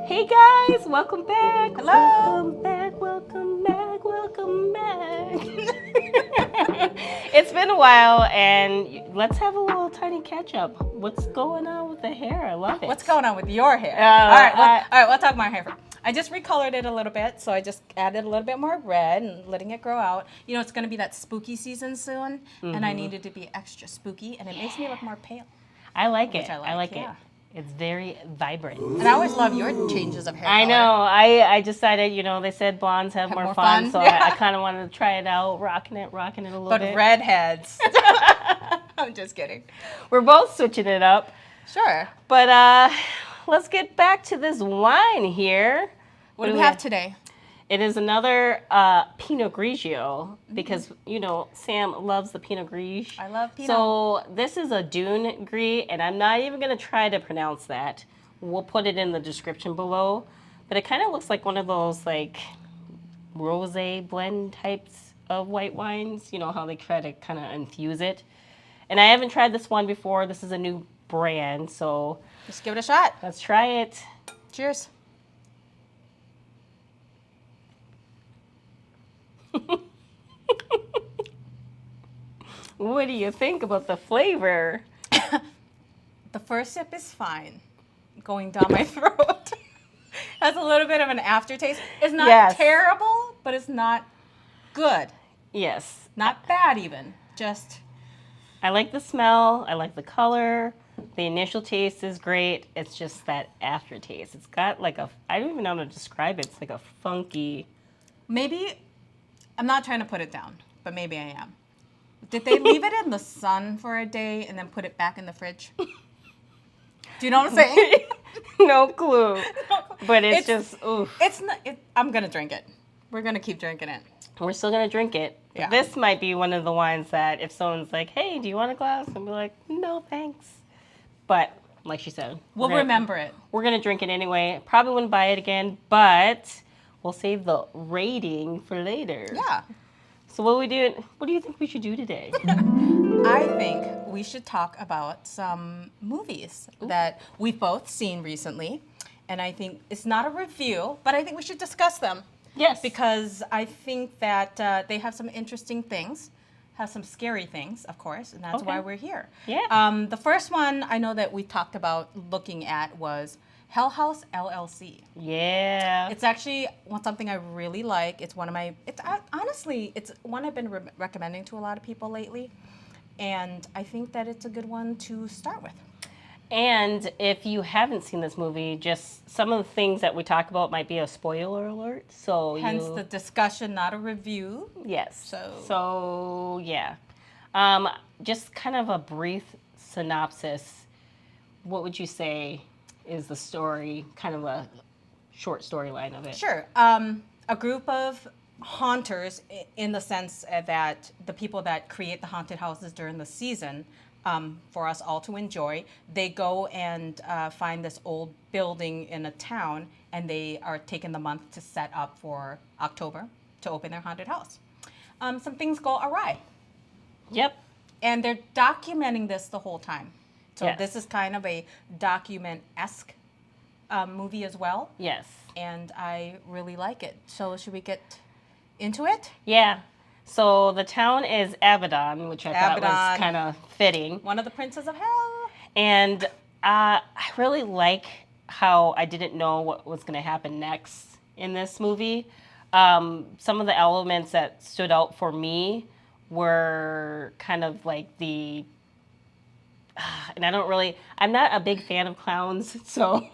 Hey guys, welcome back. Hello. Welcome back. It's been a while, and let's have a little tiny catch up. What's going on with the hair? I love it. What's going on with your hair? Uh, all right, we'll talk about my hair. I just recolored it a little bit, so I just added a little bit more red and letting it grow out. You know, it's going to be that spooky season soon, and I needed to be extra spooky, and it makes me look more pale. I like Which it. I like, it. yeah. It's very vibrant. And I always love your changes of hair I color. know. I decided, they said blondes have more fun, so Yeah. I kind of wanted to try it out, rocking it a little bit. But redheads. I'm just kidding. We're both switching it up. Sure. But let's get back to this wine here. What do we have today? It is another Pinot Grigio because, Sam loves the Pinot Gris. I love Pinot. So this is a Dune Gris, and I'm not even going to try to pronounce that. We'll put it in the description below. But it kind of looks like one of those, like, rosé blend types of white wines. You know, how they try to kind of infuse it. And I haven't tried this one before. This is a new brand, so Just give it a shot. let's try it. Cheers. What do you think about the flavor? The first sip is fine. Going down my throat. Has a little bit of an aftertaste. It's not terrible, but it's not good. Yes. Not bad even. Just. I like the smell. I like the color. The initial taste is great. It's just that aftertaste. It's got like I don't even know how to describe it. It's like a funky. Maybe, I'm not trying to put it down, but maybe I am. Did they leave it in the sun for a day and then put it back in the fridge? Do you know what I'm saying? No clue. But it's just, oof. It's not, I'm going to drink it. We're going to keep drinking it. We're still going to drink it. Yeah. This might be one of the wines that if someone's like, hey, do you want a glass? I'll be like, no, thanks. But like she said, We'll remember it. We're going to drink it anyway. Probably wouldn't buy it again, but we'll save the rating for later. Yeah. So what do you think we should do today? I think we should talk about some movies that we've both seen recently. And I think it's not a review, but I think we should discuss them. Yes. Because I think that they have some interesting things, have some scary things, of course, and that's why we're here. Yeah. The first one I know that we talked about looking at was Hell House LLC. Yeah. It's actually something I really like. It's one of my, honestly, it's one I've been recommending to a lot of people lately. And I think that it's a good one to start with. And if you haven't seen this movie, just some of the things that we talk about might be a spoiler alert. So Hence the discussion, not a review. Yes. So yeah. Just kind of a brief synopsis. What would you say is the story, kind of a short storyline of it? Sure. A group of haunters, in the sense that the people that create the haunted houses during the season, for us all to enjoy, they go and find this old building in a town, and they are taking the month to set up for October to open their haunted house. Some things go awry. Yep. And they're documenting this the whole time. So Yes. this is kind of a document-esque movie as well. Yes. And I really like it. So should we get into it? Yeah. So the town is Abaddon, which I thought was kind of fitting. One of the princes of hell. And I really like how I didn't know what was going to happen next in this movie. Some of the elements that stood out for me were kind of like and I'm not a big fan of clowns, so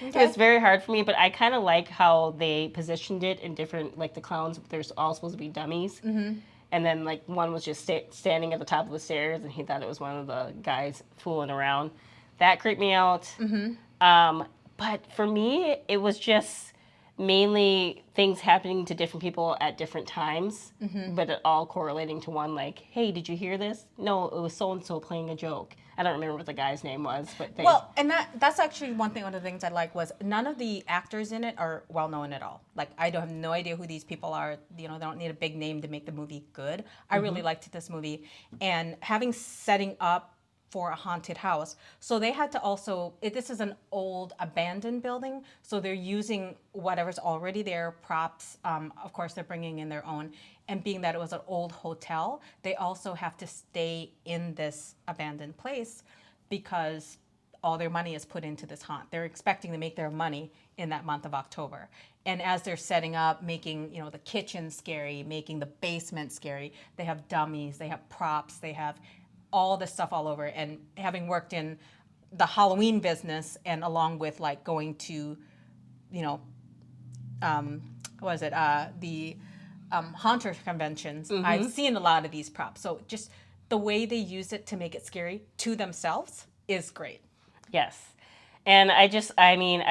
it's very hard for me, but I kind of like how they positioned it in different, like the clowns, they're all supposed to be dummies. Mm-hmm. And then like one was just standing at the top of the stairs, and he thought it was one of the guys fooling around. That creeped me out. Mm-hmm. But for me, it was just mainly things happening to different people at different times, but it all correlating to one, like, hey, did you hear this? No, it was so-and-so playing a joke. I don't remember what the guy's name was, but Well, and that's actually one of the things I like was none of the actors in it are well known at all. Like, I have no idea who these people are. You know, they don't need a big name to make the movie good. I really liked this movie, and setting up for a haunted house. So they had to also, this is an old abandoned building, so they're using whatever's already there, props. Of course, they're bringing in their own. And being that it was an old hotel, they also have to stay in this abandoned place because all their money is put into this haunt. They're expecting to make their money in that month of October. And as they're setting up, making, the kitchen scary, making the basement scary, they have dummies, they have props, they have all this stuff all over. And having worked in the Halloween business and along with like going to, the haunter conventions, I've seen a lot of these props. So just the way they use it to make it scary to themselves is great. Yes. And I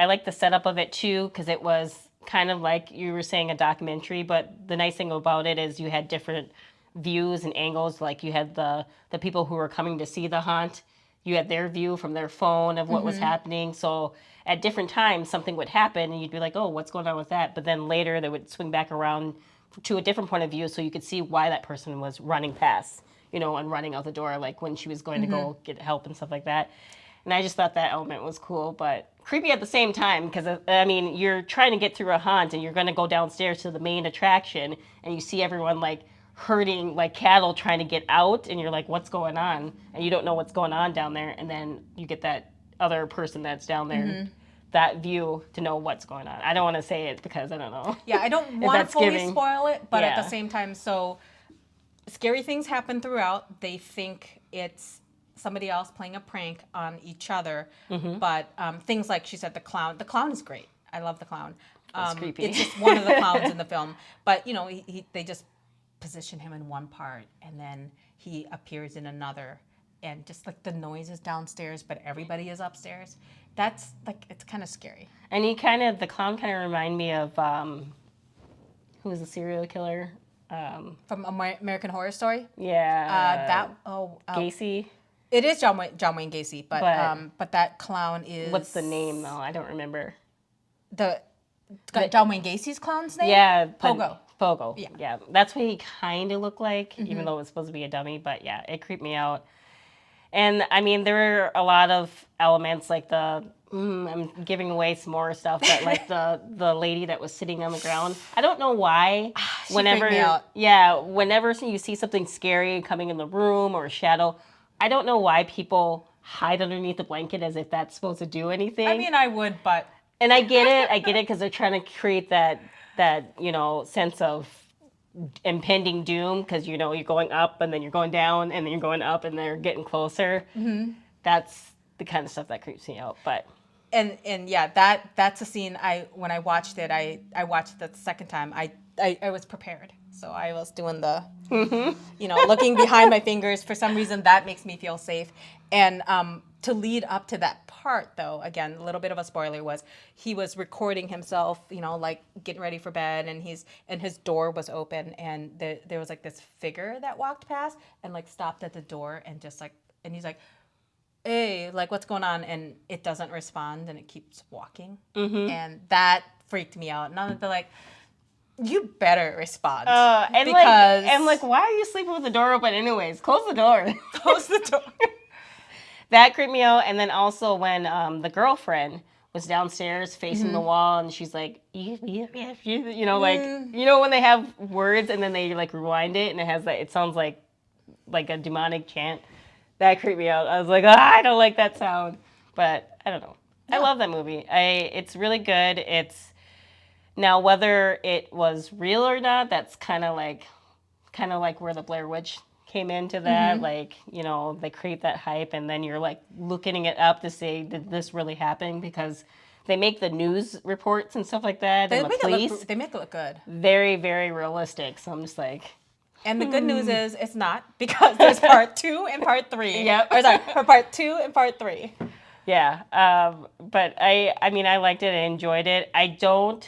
like the setup of it too, because it was kind of like you were saying, a documentary, but the nice thing about it is you had different views and angles. Like you had the people who were coming to see the haunt, you had their view from their phone of what was happening. So at different times something would happen and you'd be like, oh, what's going on with that? But then later they would swing back around to a different point of view so you could see why that person was running past, and running out the door, like when she was going to go get help and stuff like that. And I just thought that element was cool, but creepy at the same time because, you're trying to get through a haunt and you're going to go downstairs to the main attraction and you see everyone like herding like cattle trying to get out and you're like, what's going on? And you don't know what's going on down there. And then you get that other person that's down there, that view to know what's going on. I don't want to say it because I don't know. Yeah, I don't want to fully spoil it, but at the same time, so scary things happen throughout. They think it's somebody else playing a prank on each other. But things like she said, the clown. The clown is great. I love the clown. It's creepy. It's just one of the clowns in the film. But, they just position him in one part and then he appears in another. And just like the noises downstairs, but everybody is upstairs. That's like, it's kind of scary. And the clown kind of remind me of, who was the serial killer? From American Horror Story? Yeah. Gacy. It is John Wayne Gacy, but that clown is... What's the name, though? I don't remember. John Wayne Gacy's clown's name? Yeah. Pogo. Pogo. Yeah. That's what he kind of looked like, even though it was supposed to be a dummy. But yeah, it creeped me out. And there were a lot of elements like I'm giving away some more stuff, but like the lady that was sitting on the ground. I don't know why. She freaked me out. Yeah, whenever you see something scary coming in the room or a shadow, I don't know why people hide underneath the blanket as if that's supposed to do anything. I would, but... And I get it because they're trying to create that sense of impending doom because you're going up and then you're going down and then you're going up and they're getting closer. That's the kind of stuff that creeps me out. But and yeah, that's a scene. When I watched it, I watched it the second time. I was prepared, so I was doing the looking behind my fingers. For some reason, that makes me feel safe. And to lead up to that part, though, again, a little bit of a spoiler, was he was recording himself, like getting ready for bed, and his door was open, and there was like this figure that walked past and like stopped at the door and just like, and he's like, hey, like what's going on? And it doesn't respond and it keeps walking, and that freaked me out. And I'm like, you better respond. And why are you sleeping with the door open anyways? Close the door. Close the door. That creeped me out. And then also when the girlfriend was downstairs facing the wall and she's like, when they have words and then they like rewind it and it has that, it sounds like a demonic chant. That creeped me out. I was like, I don't like that sound. But I don't know. No. I love that movie. It's really good. Now whether it was real or not, that's kind of like where the Blair Witch came into that, they create that hype and then you're like looking it up to say, did this really happen? Because they make the news reports and stuff like that. They and the police, they make it look good. Very, very realistic. So I'm just like... And the good news is it's not, because there's part 2 and part 3. Yep. For part 2 and part 3. Yeah. But I liked it. I enjoyed it. I don't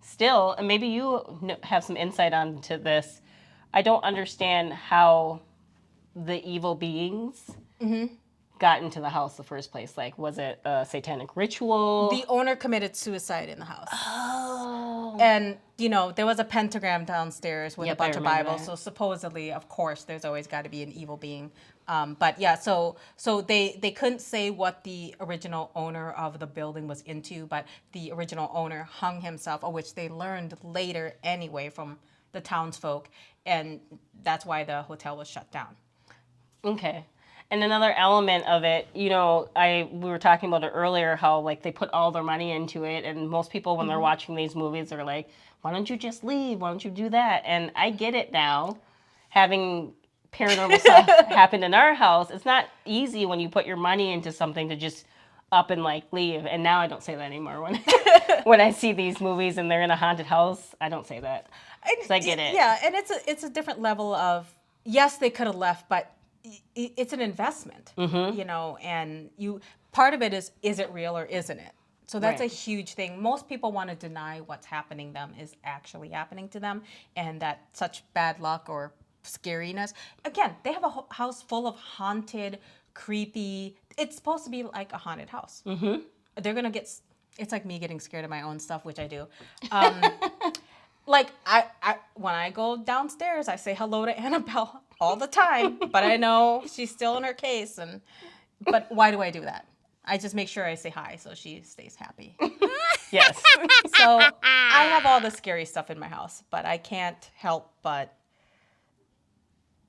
still, and maybe you have some insight onto this, I don't understand how the evil beings got into the house in the first place. Like, was it a satanic ritual? The owner committed suicide in the house. Oh. And, there was a pentagram downstairs with a bunch of Bibles. So supposedly, of course, there's always got to be an evil being. But yeah, so they couldn't say what the original owner of the building was into, but the original owner hung himself, which they learned later anyway from the townsfolk, and that's why the hotel was shut down. Okay. And another element of it, we were talking about it earlier, how like they put all their money into it, and most people when they're watching these movies are like, why don't you just leave? Why don't you do that? And I get it now, having paranormal stuff happen in our house. It's not easy when you put your money into something to just up and like leave. And now I don't say that anymore when when I see these movies and they're in a haunted house. I don't say that because I get it. Yeah, and it's a different level of, yes, they could have left, but it's an investment, and part of it is it real or isn't it? So that's Right. a huge thing. Most people want to deny what's happening to them is actually happening to them, and that such bad luck or scariness. Again, they have a house full of haunted, creepy. It's supposed to be like a haunted house. Mm-hmm. They're gonna get. It's like me getting scared of my own stuff, which I do. Like I when I go downstairs, I say hello to Annabelle all the time, but I know she's still in her case. But why do I do that? I just make sure I say hi so she stays happy. Yes. So I have all the scary stuff in my house, but I can't help but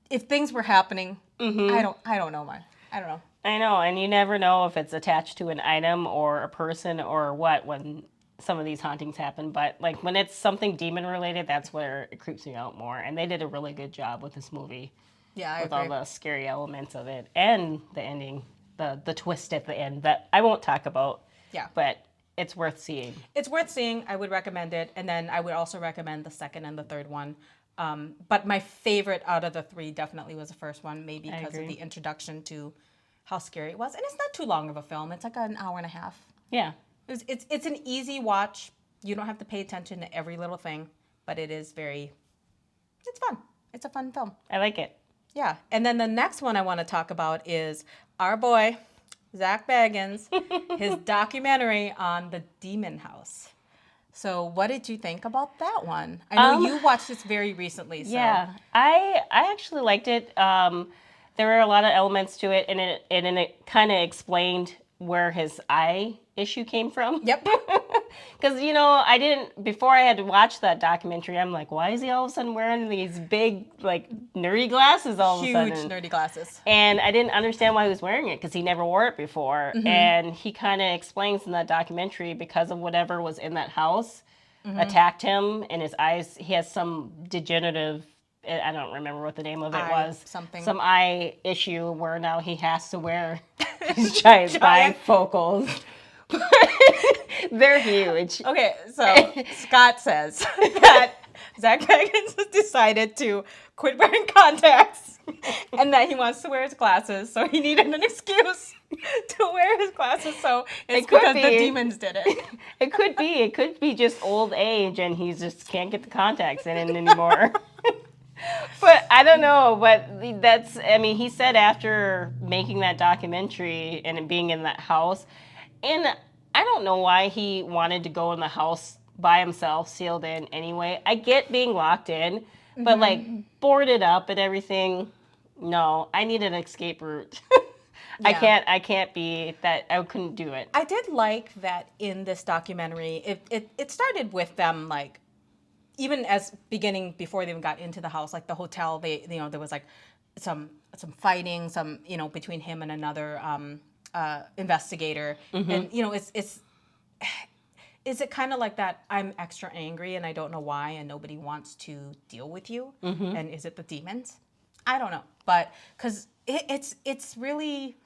if things were happening, I don't know. I know, and you never know if it's attached to an item or a person or what when some of these hauntings happen. But like when it's something demon related, that's where it creeps me out more. And they did a really good job with this movie. Yeah, I with agree. all the scary elements of it and the ending, the twist at the end that I won't talk about. Yeah. But it's worth seeing. It's worth seeing. I would recommend it. And then I would also recommend the second and the third one. But my favorite out of the three definitely was the first one, maybe because of the introduction to how scary it was. And it's not too long of a film. It's like an hour and a half. Yeah. It's an easy watch. You don't have to pay attention to every little thing, but it's fun. It's a fun film. I like it. Yeah. And then the next one I want to talk about is our boy, Zach Baggins, his documentary on the Demon House. So what did you think about that one? I know you watched this very recently. So. Yeah, I actually liked it. There were a lot of elements to it, and it kind of explained where his eye issue came from. Yep. Because, I didn't, before I had to watch that documentary, I'm like, why is he all of a sudden wearing these big, like, nerdy glasses all of a sudden? Huge nerdy glasses. And I didn't understand why he was wearing it because he never wore it before. Mm-hmm. And he kind of explains in that documentary because of whatever was in that house attacked him and his eyes, he has some degenerative, I don't remember what the name of it was. Some eye issue where now he has to wear these giant bifocals. They're huge. Okay, so Scott says that Zach Baggins has decided to quit wearing contacts and that he wants to wear his glasses, so he needed an excuse to wear his glasses, so it's because the demons did it. It could be just old age and he just can't get the contacts in anymore. But I don't know, but he said after making that documentary and it being in that house, and I don't know why he wanted to go in the house by himself, sealed in anyway. I get being locked in, but like boarded up and everything. No, I need an escape route. Yeah. I can't be that. I couldn't do it. I did like that in this documentary. It started with them like, even as beginning before they even got into the house, like the hotel. There was like some fighting, between him and another investigator, and is it kind of like that? I'm extra angry and I don't know why, and nobody wants to deal with you. And is it the demons? I don't know, but because it's really,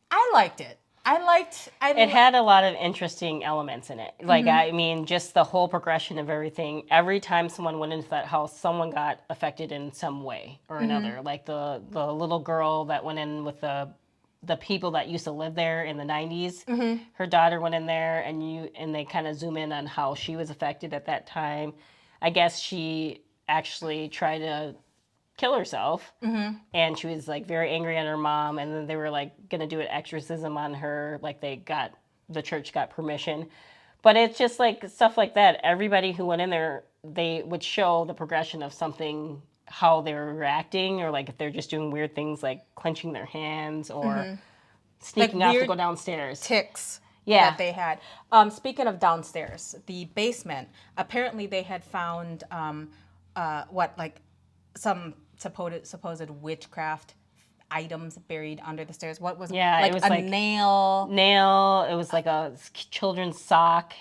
I liked it. It had a lot of interesting elements in it. Like, just the whole progression of everything. Every time someone went into that house, someone got affected in some way or another. Like the little girl that went in with the people that used to live there in the 90s. Her daughter went in there, and they kind of zoom in on how she was affected at that time. I guess she actually tried to kill herself, and she was like very angry at her mom, and then they were like gonna do an exorcism on her, like the church got permission. But it's just like stuff like that. Everybody who went in there, they would show the progression of something how they're reacting, or like if they're just doing weird things like clenching their hands or sneaking Like off to weird go downstairs. ticks Yeah. that they had. Speaking of downstairs, the basement, apparently they had found some supposed witchcraft items buried under the stairs. What was it? Yeah, Like it was a like nail. it was like a children's sock,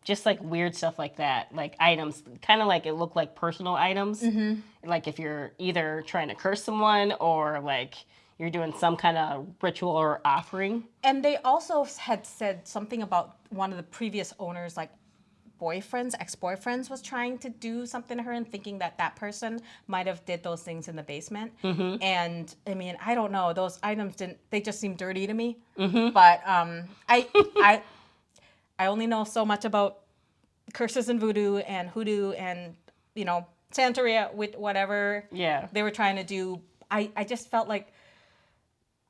just like weird stuff like that, like items, kind of like it looked like personal items, like if you're either trying to curse someone or like you're doing some kind of ritual or offering. And they also had said something about one of the previous owners, like ex-boyfriends, was trying to do something to her and thinking that that person might have did those things in the basement. And I mean, I don't know, those items they just seem dirty to me. But I only know so much about curses and voodoo and hoodoo and, Santeria with whatever Yeah. they were trying to do. I just felt like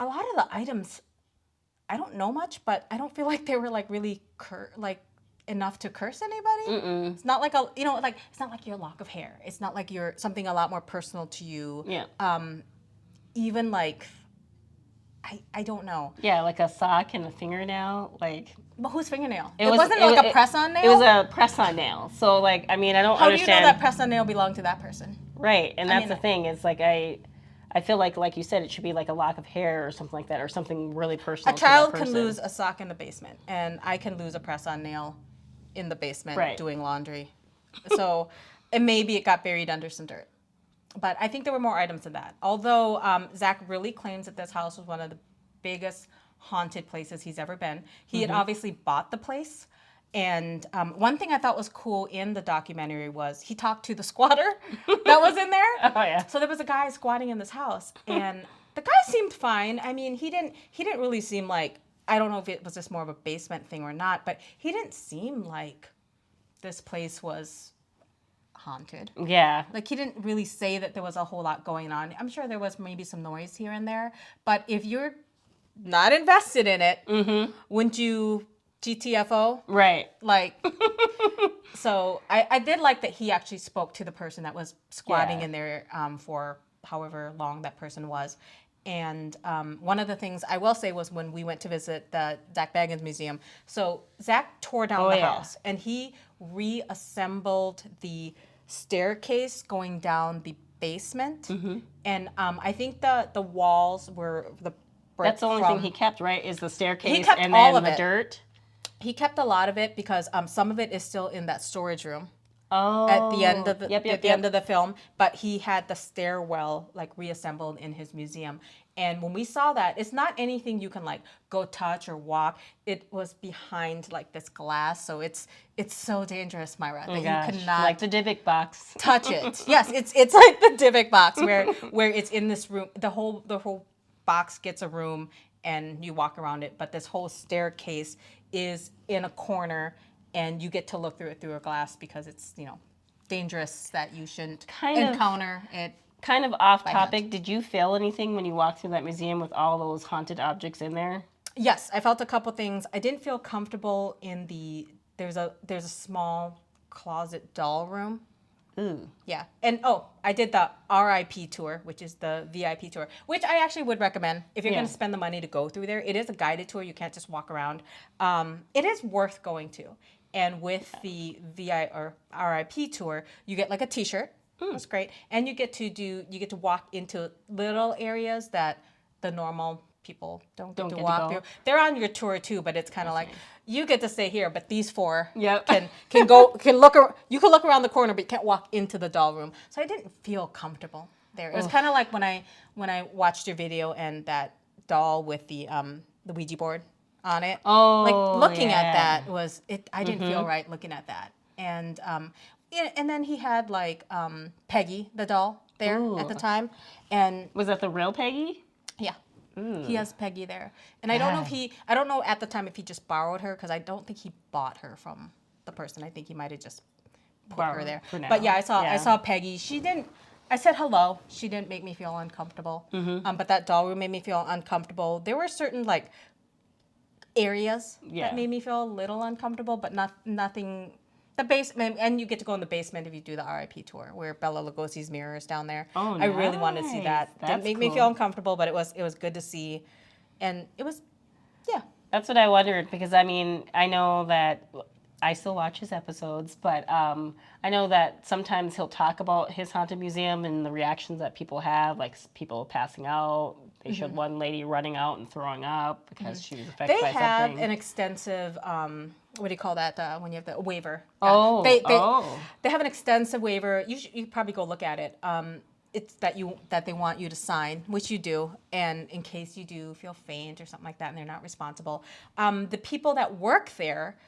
a lot of the items, I don't know much, but I don't feel like they were like really enough to curse anybody. It's not like it's not like your lock of hair. It's not like you're something a lot more personal to you. Yeah. Even like, I don't know. Yeah, like a sock and a fingernail, like. But whose fingernail? It wasn't like a press-on nail? It was a press-on nail. So like, I mean, I don't understand. How do you know that press-on nail belonged to that person? Right, and that's the thing. It's like I feel like you said, it should be like a lock of hair or something like that, or something really personal. A child to that can person. lose a sock in the basement, and I can lose a press-on nail in the basement doing laundry. So, and maybe it got buried under some dirt. But I think there were more items than that. Although Zach really claims that this house was one of the biggest haunted places he's ever been. He had obviously bought the place. And one thing I thought was cool in the documentary was he talked to the squatter that was in there. Oh yeah. So there was a guy squatting in this house, and the guy seemed fine. I mean, he didn't really seem like, I don't know if it was just more of a basement thing or not, but he didn't seem like this place was haunted. Yeah. Like, he didn't really say that there was a whole lot going on. I'm sure there was maybe some noise here and there, but if you're not invested in it, wouldn't you GTFO? Right. Like, so I did like that he actually spoke to the person that was squatting in there for however long that person was. And one of the things I will say was when we went to visit the Zach Bagans Museum, so Zach tore down the house and he reassembled the staircase going down the basement. And I think the walls were the brick. That's the only thing he kept, right? Is the staircase He kept and all then of the it. dirt. He kept a lot of it because some of it is still in that storage room. Oh. At the end of the end of the film, but he had the stairwell like reassembled in his museum. And when we saw that, it's not anything you can like go touch or walk. It was behind like this glass, so it's so dangerous, Myra, that you cannot like the Dybbuk box. touch it. Yes, it's like the Dybbuk box where it's in this room. The whole box gets a room and you walk around it, but this whole staircase is in a corner and you get to look through it through a glass because it's, dangerous that you shouldn't encounter it. Kind of off topic, did you feel anything when you walked through that museum with all those haunted objects in there? Yes, I felt a couple things. I didn't feel comfortable in there's a small closet doll room. Ooh. Yeah. And I did the RIP tour, which is the VIP tour, which I actually would recommend if you're going to spend the money to go through there. It is a guided tour. You can't just walk around. It is worth going to. And with the VI or RIP tour, you get like a t-shirt. That's great. And you get to walk into little areas that the normal people don't get to walk through. They're on your tour too, but it's kind of like you get to stay here, but these four can look. You can look around the corner, but you can't walk into the doll room. So I didn't feel comfortable there. It was kind of like when I watched your video and that doll with the Ouija board on it. Oh, like looking at that was it. I didn't feel right looking at that. And and then he had like Peggy the doll there at the time. And was that the real Peggy? Yeah. He has Peggy there. And I don't know at the time if he just borrowed her, because I don't think he bought her from the person. I think he might have just put her there. But yeah, I saw Peggy. I said hello. She didn't make me feel uncomfortable. But that doll room made me feel uncomfortable. There were certain like areas that made me feel a little uncomfortable, but nothing The basement, and you get to go in the basement if you do the RIP tour, where Bela Lugosi's mirror is down there. Oh, I really wanted to see that. nice. Didn't make me That's feel cool. uncomfortable, but it was good to see, and it was, yeah. That's what I wondered because I mean I know that I still watch his episodes, but I know that sometimes he'll talk about his haunted museum and the reactions that people have, like people passing out. They showed one lady running out and throwing up because she was affected They by have something. an extensive, what do you call that, when you have the waiver? Oh, They have an extensive waiver. You probably go look at it. It's that they want you to sign, which you do, and in case you do feel faint or something like that, and they're not responsible. The people that work there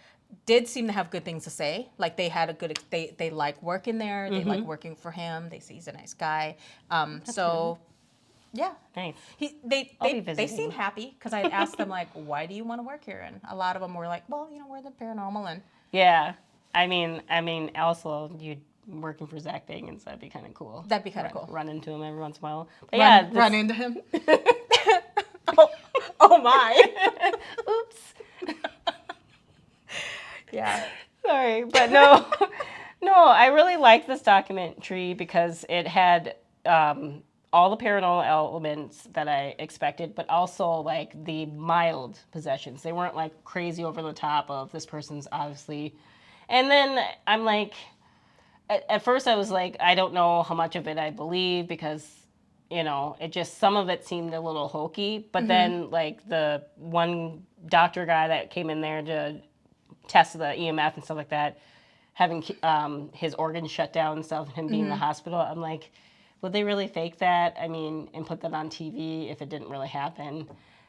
did seem to have good things to say. Like they had a good, they like working there. They like working for him. They say he's a nice guy. So. Yeah. Nice. They visiting. seem happy because I asked them like, why do you want to work here? And a lot of them were like, well, we're the paranormal and. Yeah, I mean, also you working for Zach Bagans, that'd be kind of cool. That'd be kind of cool. Run into him every once in a while. But Run into him. oh my. Oops. Yeah. Sorry, but no, I really liked this documentary because it had all the paranormal elements that I expected, but also like the mild possessions. They weren't like crazy over the top of this person's obviously. And then I'm like, at first I was like, I don't know how much of it I believe because, it just, some of it seemed a little hokey. But then like the one doctor guy that came in there to test the EMF and stuff like that, having his organs shut down and stuff, and him being in the hospital, I'm like, would they really fake that? I mean, and put that on TV if it didn't really happen?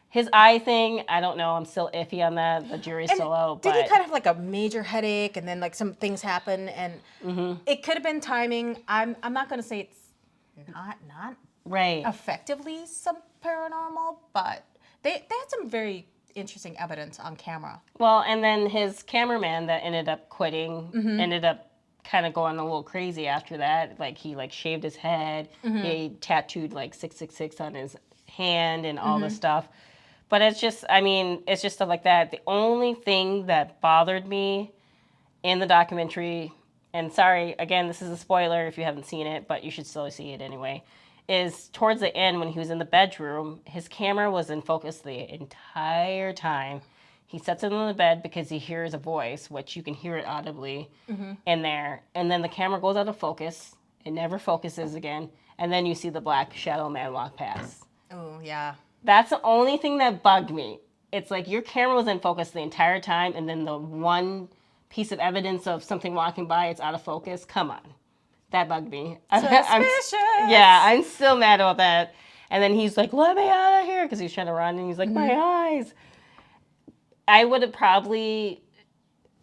His eye thing, I don't know. I'm still iffy on that. The jury's still out. Did he kind of have like a major headache and then like some things happen and it could have been timing. I'm not going to say it's not right. effectively some paranormal, but they had some very interesting evidence on camera. Well, and then his cameraman that ended up quitting ended up kind of going a little crazy after that. Like he like shaved his head, he tattooed like 666 on his hand and all this stuff. But it's just stuff like that. The only thing that bothered me in the documentary, and sorry, again, this is a spoiler if you haven't seen it, but you should still see it anyway, is towards the end when he was in the bedroom, his camera was in focus the entire time. He sets it on the bed because he hears a voice, which you can hear it audibly in there. And then the camera goes out of focus. It never focuses again. And then you see the black shadow man walk past. Oh, yeah. That's the only thing that bugged me. It's like your camera was in focus the entire time, and then the one piece of evidence of something walking by, it's out of focus. Come on. That bugged me. Suspicious. I'm still mad about that. And then he's like, let me out of here, because he's trying to run, and he's like, my eyes. I would have probably,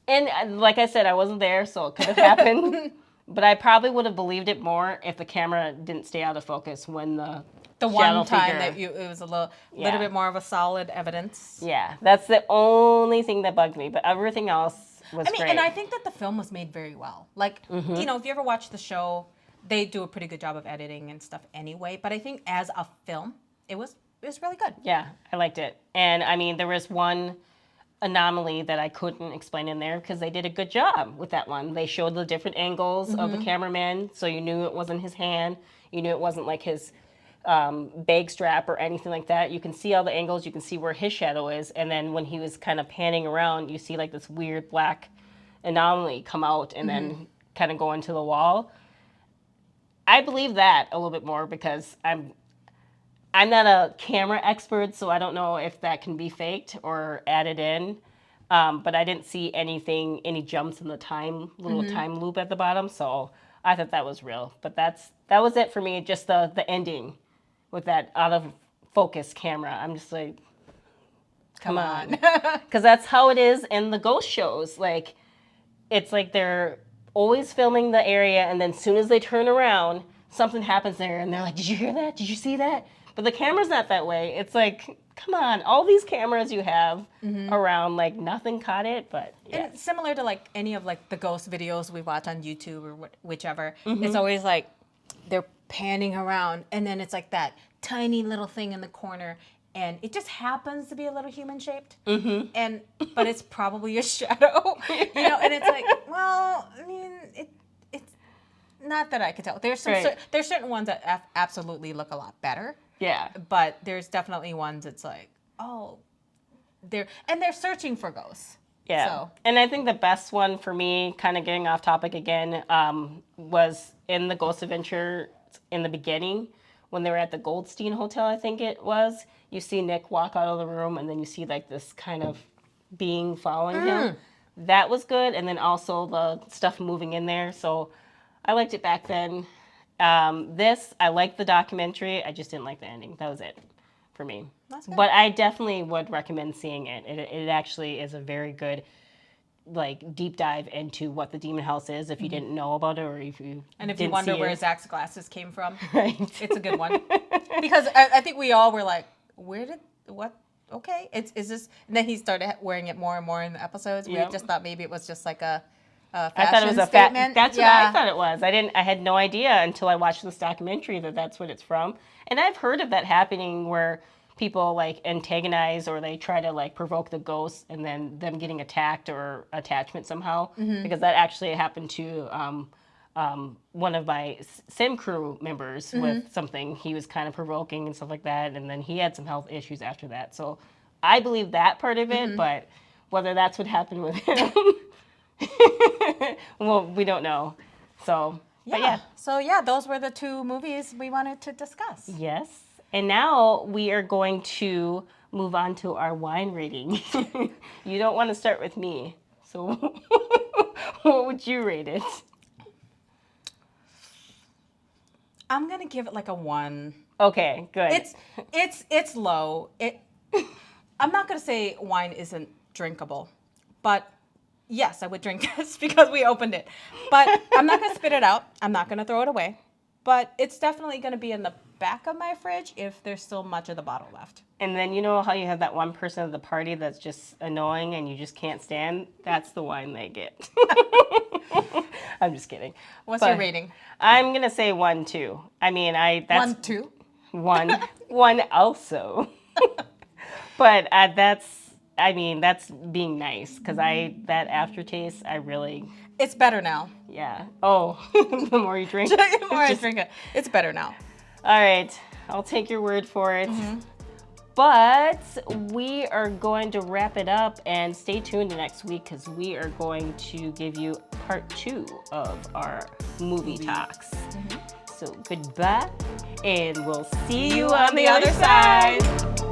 and like I said, I wasn't there, so it could have happened. But I probably would have believed it more if the camera didn't stay out of focus when the one time figure, that it was a little bit more of a solid evidence. Yeah, that's the only thing that bugged me. But everything else was great. And I think that the film was made very well. Like, if you ever watch the show, they do a pretty good job of editing and stuff anyway. But I think as a film, it was really good. Yeah, I liked it. And I mean, there was one anomaly that I couldn't explain in there because they did a good job with that one. They showed the different angles of the cameraman, so you knew it wasn't his hand. You knew it wasn't like his bag strap or anything like that. You can see all the angles. You can see where his shadow is. And then when he was kind of panning around, you see like this weird black anomaly come out and then kind of go into the wall. I believe that a little bit more because I'm not a camera expert, so I don't know if that can be faked or added in. But I didn't see any jumps in the time loop at the bottom, so I thought that was real. But that was it for me, just the ending with that out of focus camera. I'm just like, come on. Because that's how it is in the ghost shows. Like, it's like they're always filming the area, and then as soon as they turn around, something happens there, and they're like, did you hear that? Did you see that? But the camera's not that way. It's like, come on, all these cameras you have around, like nothing caught it, but yeah. And similar to like any of like the ghost videos we watch on YouTube or whichever, it's always like they're panning around and then it's like that tiny little thing in the corner and it just happens to be a little human shaped, Mm-hmm. but it's probably a shadow, and it's like, well, I mean, it's not that I could tell. There's there's certain ones that absolutely look a lot better. Yeah. But there's definitely ones that's like, oh, they're searching for ghosts. Yeah. So. And I think the best one for me, kind of getting off topic again, was in the Ghost Adventure in the beginning when they were at the Goldstein Hotel, I think it was. You see Nick walk out of the room and then you see like this kind of being following him. That was good. And then also the stuff moving in there. So I liked it back then. I liked the documentary. I just didn't like the ending. That was it for me. That's good. But I definitely would recommend seeing it. It actually is a very good, like, deep dive into what the demon house is if you didn't know about it or if you And if didn't you wonder see where it. Zach's glasses came from, Right. it's a good one. Because I think we all were like, okay, is this? And then he started wearing it more and more in the episodes. Yep. We just thought maybe it was just like a fashion I thought it was a statement. That's what I thought it was. I had no idea until I watched this documentary that's what it's from. And I've heard of that happening where people like antagonize or they try to like provoke the ghosts and then them getting attacked or attachment somehow. Because that actually happened to one of my sim crew members with something. He was kind of provoking and stuff like that. And then he had some health issues after that. So I believe that part of it, but whether that's what happened with him, well, we don't know. So, but yeah. So yeah, those were the two movies we wanted to discuss. Yes. And now we are going to move on to our wine rating. You don't want to start with me. So what would you rate it? I'm gonna give it like a 1. Okay, good. It's low. I'm not gonna say wine isn't drinkable, but yes, I would drink this because we opened it. But I'm not gonna spit it out. I'm not gonna throw it away. But it's definitely gonna be in the back of my fridge if there's still much of the bottle left. And then you know how you have that one person at the party that's just annoying and you just can't stand? That's the wine they get. I'm just kidding. What's your rating? I'm going to say 1, 2. I mean, that's 1, 2? 1 also. But that's being nice because that aftertaste, I really... It's better now. Yeah. Oh, the more you drink. The more I drink it, it's better now. All right. I'll take your word for it. But we are going to wrap it up and stay tuned next week because we are going to give you part 2 of our movie talks. So goodbye, and we'll see you on the other side.